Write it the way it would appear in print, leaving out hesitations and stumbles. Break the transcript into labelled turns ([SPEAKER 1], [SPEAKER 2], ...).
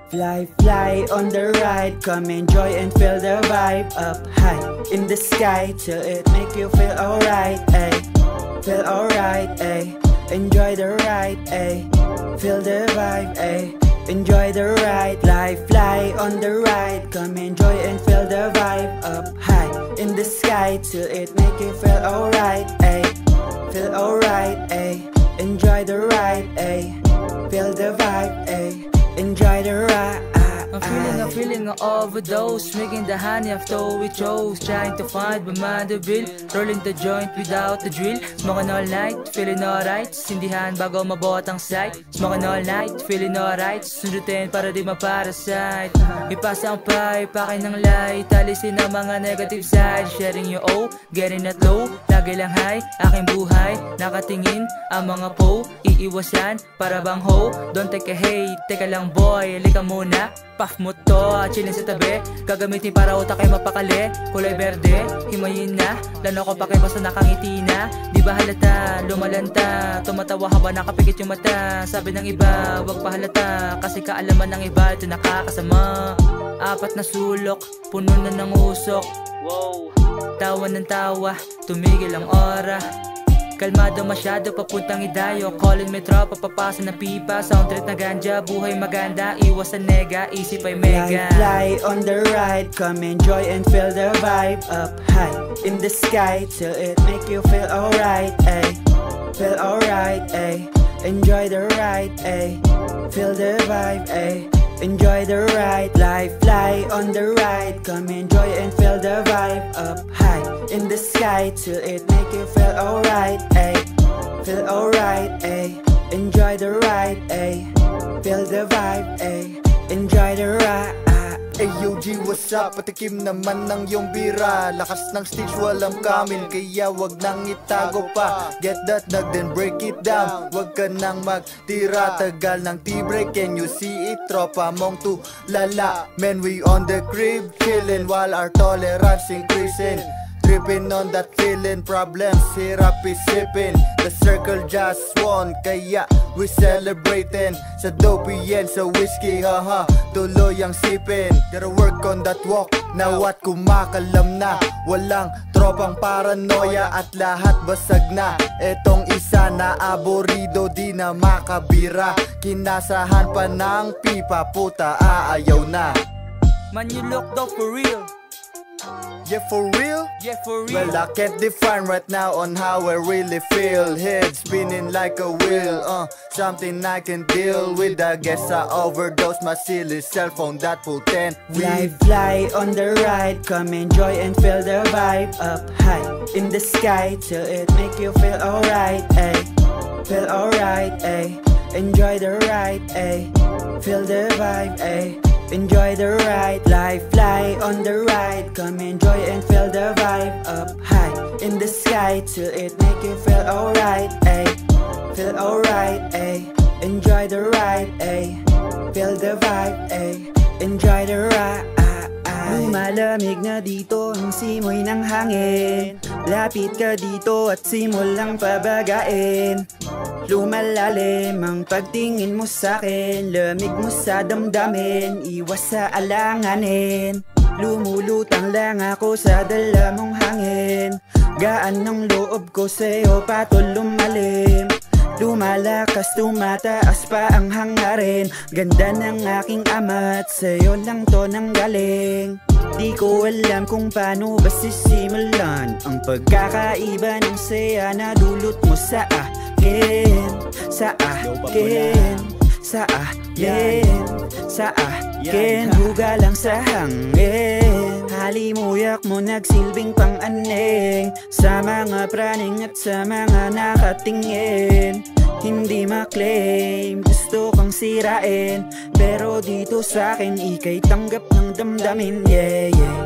[SPEAKER 1] Fly, fly on the ride, come enjoy and feel the vibe. Up high in the sky till it make you feel alright, ayy. Feel alright, ayy. Enjoy the ride, ayy. Feel the vibe, ayy. Enjoy the ride. Fly on the ride, come enjoy and feel the vibe. Up high in the sky till it make you feel alright, ayy. Feel alright, ayy. Enjoy the ride, ayy. Feel the vibe, ayy. Enjoy the ride.
[SPEAKER 2] I'm feeling an overdose, making the honey after we chose. Trying to find my mind the bill, rolling the joint without the drill. Smoking all night, feeling alright. Sindihan bago mabuhat ang sight. Smoking all night, feeling alright. Sundutin para di maparasite. Ipasa ang pipe, pakin ng light. Alisin ang mga negative side. Sharing your O, getting that low. Lagi lang high, aking buhay. Nakatingin ang mga po. Iiwasan, para bang ho. Don't take a hate, teka lang boy. Lika muna, puff mo to, chillin sa tabi. Gagamitin para utak ay mapakali. Kulay berde, himayin na. Lalo ko pakay basta nakangiti na. Di ba halata, lumalanta. Tumatawa habang nakapikit yung mata. Sabi ng iba, wag pahalata. Kasi kaalaman ng iba, ito nakakasama. Apat na sulok, puno na ng usok. Tawa ng tawa, tumigil ang ora. Kalmado masyado, papuntang idayo. Callin may tropa, papasa na pipa. Sound trip na ganja, buhay maganda. Iwas sa nega, isip ay mega.
[SPEAKER 1] Fly on the ride, come enjoy and feel the vibe. Up high in the sky till it make you feel alright, ayy. Feel alright, ayy. Enjoy the ride, ayy. Feel the vibe, ayy. Enjoy the ride. Fly on the ride, come enjoy and feel the vibe. Up high in the sky till it make you feel alright, ayy. Feel alright, ayy. Enjoy the ride, ayy. Feel the vibe, ayy. Enjoy the ride.
[SPEAKER 3] AUG, what's up? Patikim naman ng iyong bira. Lakas ng stage, walang kamin, kaya wag nang itago pa. Get that nug, then break it down. Wag ka nang magtira, tagal ng T-break. Can you see it? Tropa mong tulala. Man, we on the crib, chillin' while our tolerance increasing. Tripping on that feeling, problems, hirap isipin. The circle just won, kaya we celebrating. Sa dopey yan, sa whiskey, haha, tuloy ang sipin. Gotta work on that walk, now what kumakalam na. Walang tropang paranoia at lahat basag na. Etong isa na aborido, di na makabira. Kinasahan pa ng pipa, puta, aayaw na.
[SPEAKER 2] Man, you look dope for real.
[SPEAKER 3] Yeah, for real?
[SPEAKER 2] Yeah, for real.
[SPEAKER 3] Well, I can't define right now on how I really feel. Head spinning like a wheel, something I can deal with. I guess I overdosed my silly cell phone, that full 10.
[SPEAKER 1] Fly on the ride, come enjoy and feel the vibe. Up high in the sky till it make you feel alright, ayy. Feel alright, ayy. Enjoy the ride, ayy. Feel the vibe, ayy. Enjoy the ride. Fly on the ride, come enjoy and feel the vibe. Up high in the sky till it make you feel alright, ayy. Feel alright, ayy. Enjoy the ride, ayy. Feel the vibe, ayy. Enjoy the ride. Lumalamig na dito ang simoy ng hangin. Lapit ka dito at simulang pabagain. Lumalalim ang pagtingin mo sa'kin. Lamig mo sa damdamin, iwas sa alanganin. Lumulutang lang ako sa dala mong hangin. Gaan ng loob ko sa'yo patol lumalim. Lumalakas, tumataas pa ang hangarin. Ganda ng aking ama at sa'yo lang to nanggaling. Di ko alam kung paano ba sisimulan ang pagkakaiba ng saya na dulot mo sa akin. Sa akin, sa akin, sa akin. Buga lang sa hangin. Halimuyak mo nagsilbing pang-aneng sa mga praning at sa mga nakatingin. Hindi maklaim, gusto kang sirain, pero dito sa'kin ika'y tanggap ng damdamin, yeah, yeah.